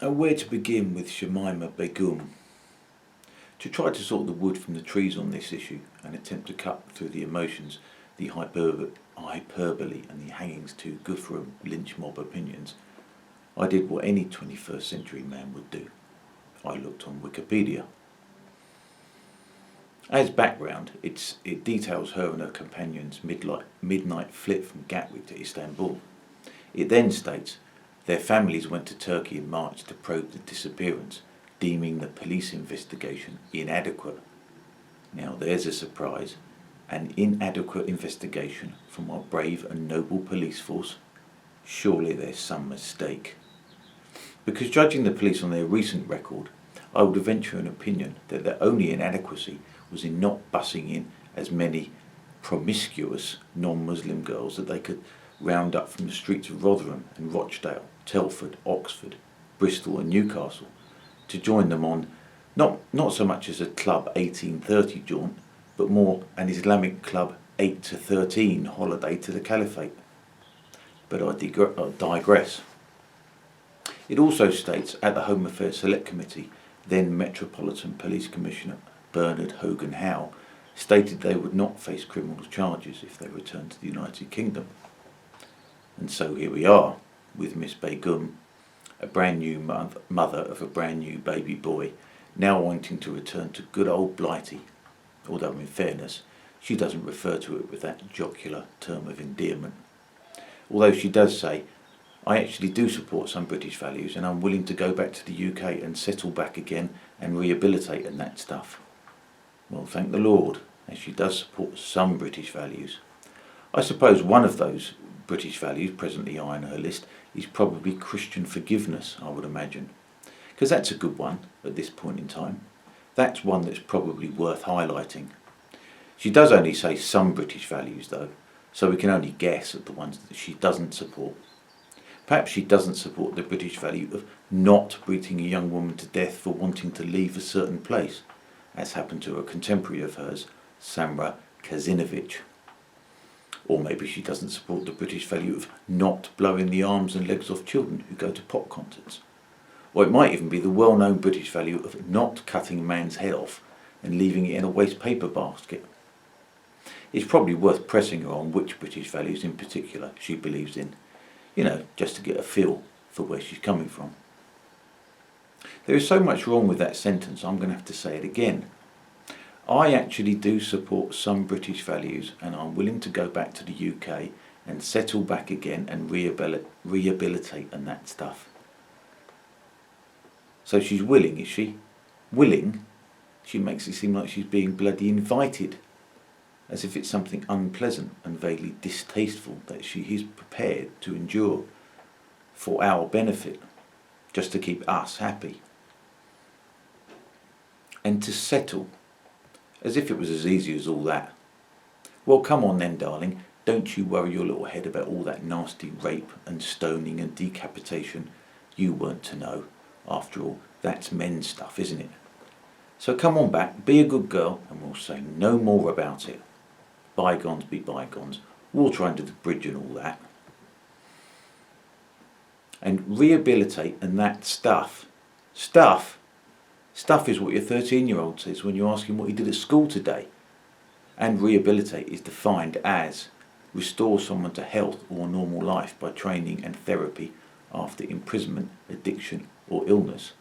Where to begin with Shamima Begum? To try to sort the wood from the trees on this issue and attempt to cut through the emotions, the hyperbole and the hangings to Guthrum lynch mob opinions, I did what any 21st century man would do. I looked on Wikipedia. As background, it details her and her companion's midnight flit from Gatwick to Istanbul. It then states their families went to Turkey in March to probe the disappearance, deeming the police investigation inadequate. Now there's a surprise. An inadequate investigation from our brave and noble police force? Surely there's some mistake. Because judging the police on their recent record, I would venture an opinion that their only inadequacy was in not bussing in as many promiscuous non-Muslim girls that they could round up from the streets of Rotherham and Rochdale, Telford, Oxford, Bristol and Newcastle to join them on not so much as a Club 1830 jaunt, but more an Islamic Club 8 to 13 holiday to the Caliphate. But I digress. It also states at the Home Affairs Select Committee, then Metropolitan Police Commissioner Bernard Hogan Howe stated they would not face criminal charges if they returned to the United Kingdom. And so here we are, with Miss Begum, a brand new mother of a brand new baby boy, now wanting to return to good old Blighty, although in fairness, she doesn't refer to it with that jocular term of endearment. Although she does say, I actually do support some British values and I'm willing to go back to the UK and settle back again and rehabilitate and that stuff. Well, thank the Lord, as she does support some British values. I suppose one of those British values presently high on her list is probably Christian forgiveness, I would imagine. Because that's a good one at this point in time. That's one that's probably worth highlighting. She does only say some British values though, so we can only guess at the ones that she doesn't support. Perhaps she doesn't support the British value of not beating a young woman to death for wanting to leave a certain place, as happened to a contemporary of hers, Samra Kazinovic. Or maybe she doesn't support the British value of not blowing the arms and legs off children who go to pop concerts. Or it might even be the well-known British value of not cutting a man's head off and leaving it in a waste paper basket. It's probably worth pressing her on which British values in particular she believes in, just to get a feel for where she's coming from. There is so much wrong with that sentence, I'm going to have to say it again. I actually do support some British values and I'm willing to go back to the UK and settle back again and rehabilitate and that stuff. So she's willing, is she? Willing? She makes it seem like she's being bloody invited, as if it's something unpleasant and vaguely distasteful that she is prepared to endure for our benefit, just to keep us happy. And to settle, as if it was as easy as all that. Well, come on then, darling, don't you worry your little head about all that nasty rape and stoning and decapitation. You weren't to know. After all, that's men's stuff, isn't it? So come on back, be a good girl, and we'll say no more about it. Bygones be bygones, water under the bridge and all that. And rehabilitate and that stuff. Stuff is what your 13-year-old says when you ask him what he did at school today. And rehabilitate is defined as restore someone to health or normal life by training and therapy after imprisonment, addiction or illness.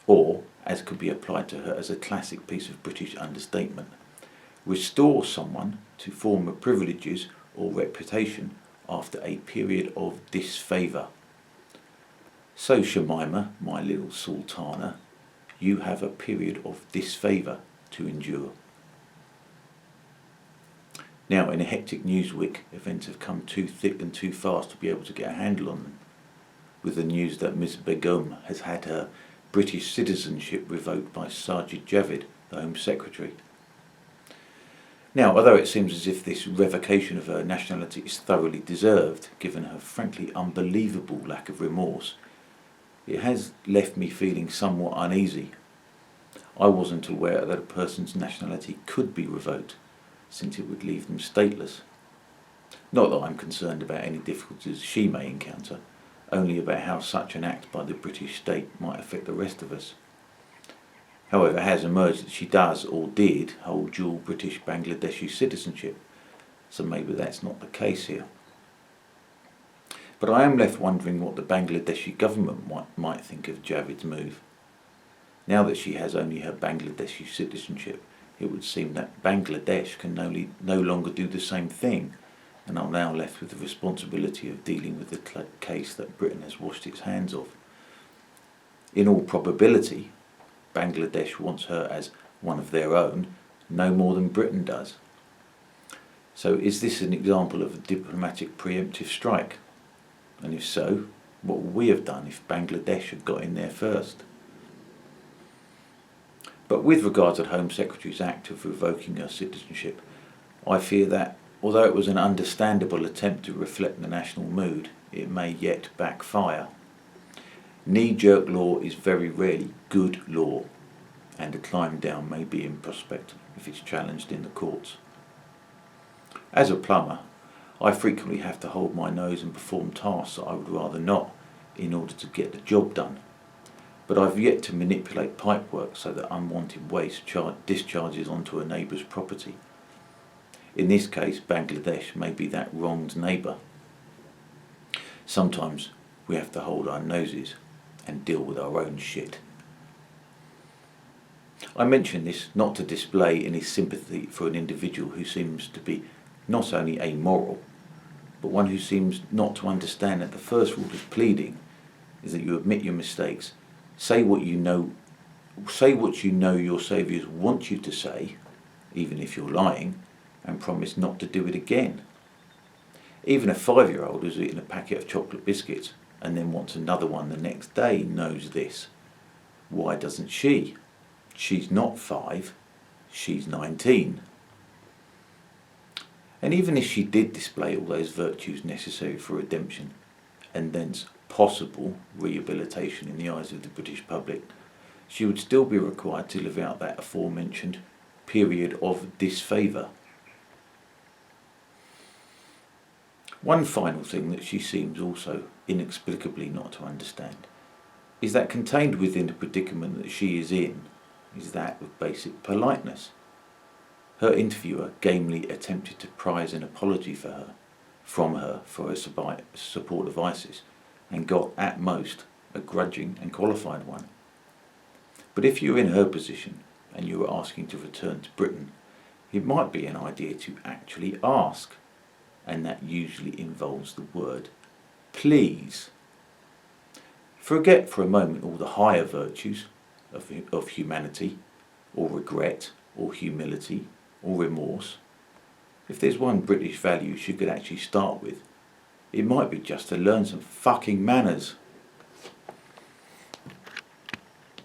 Or, as could be applied to her as a classic piece of British understatement, restore someone to former privileges or reputation after a period of disfavour. So Shamima, my little sultana, you have a period of disfavour to endure. Now, in a hectic news week, events have come too thick and too fast to be able to get a handle on them, with the news that Miss Begum has had her British citizenship revoked by Sajid Javid, the Home Secretary. Now, although it seems as if this revocation of her nationality is thoroughly deserved, given her frankly unbelievable lack of remorse, it has left me feeling somewhat uneasy. I wasn't aware that a person's nationality could be revoked, since it would leave them stateless. Not that I'm concerned about any difficulties she may encounter, only about how such an act by the British state might affect the rest of us. However, it has emerged that she does, or did, hold dual British Bangladeshi citizenship, so maybe that's not the case here. But I am left wondering what the Bangladeshi government might think of Javid's move. Now that she has only her Bangladeshi citizenship, it would seem that Bangladesh can no longer do the same thing, and are now left with the responsibility of dealing with the case that Britain has washed its hands of. In all probability, Bangladesh wants her as one of their own, no more than Britain does. So is this an example of a diplomatic preemptive strike? And if so, what would we have done if Bangladesh had got in there first? But with regard to the Home Secretary's act of revoking her citizenship, I fear that, although it was an understandable attempt to reflect the national mood, it may yet backfire. Knee-jerk law is very rarely good law, and a climb down may be in prospect if it's challenged in the courts. As a plumber, I frequently have to hold my nose and perform tasks that I would rather not in order to get the job done. But I've yet to manipulate pipework so that unwanted waste discharges onto a neighbour's property. In this case, Bangladesh may be that wronged neighbour. Sometimes we have to hold our noses and deal with our own shit. I mention this not to display any sympathy for an individual who seems to be not only amoral, but one who seems not to understand that the first rule of pleading is that you admit your mistakes, say what you know your saviours want you to say, even if you're lying, and promise not to do it again. Even a 5-year-old who's eaten a packet of chocolate biscuits and then wants another one the next day knows this. Why doesn't she? She's not 5, she's 19. And even if she did display all those virtues necessary for redemption, and thence possible rehabilitation in the eyes of the British public, she would still be required to live out that aforementioned period of disfavour. One final thing that she seems also inexplicably not to understand is that contained within the predicament that she is in is that of basic politeness. Her interviewer gamely attempted to prize an apology from her for her support of ISIS, and got, at most, a grudging and qualified one. But if you're in her position and you are asking to return to Britain, it might be an idea to actually ask, and that usually involves the word please. Forget for a moment all the higher virtues of humanity, or regret, or humility, or remorse. If there's one British value she could actually start with, it might be just to learn some fucking manners.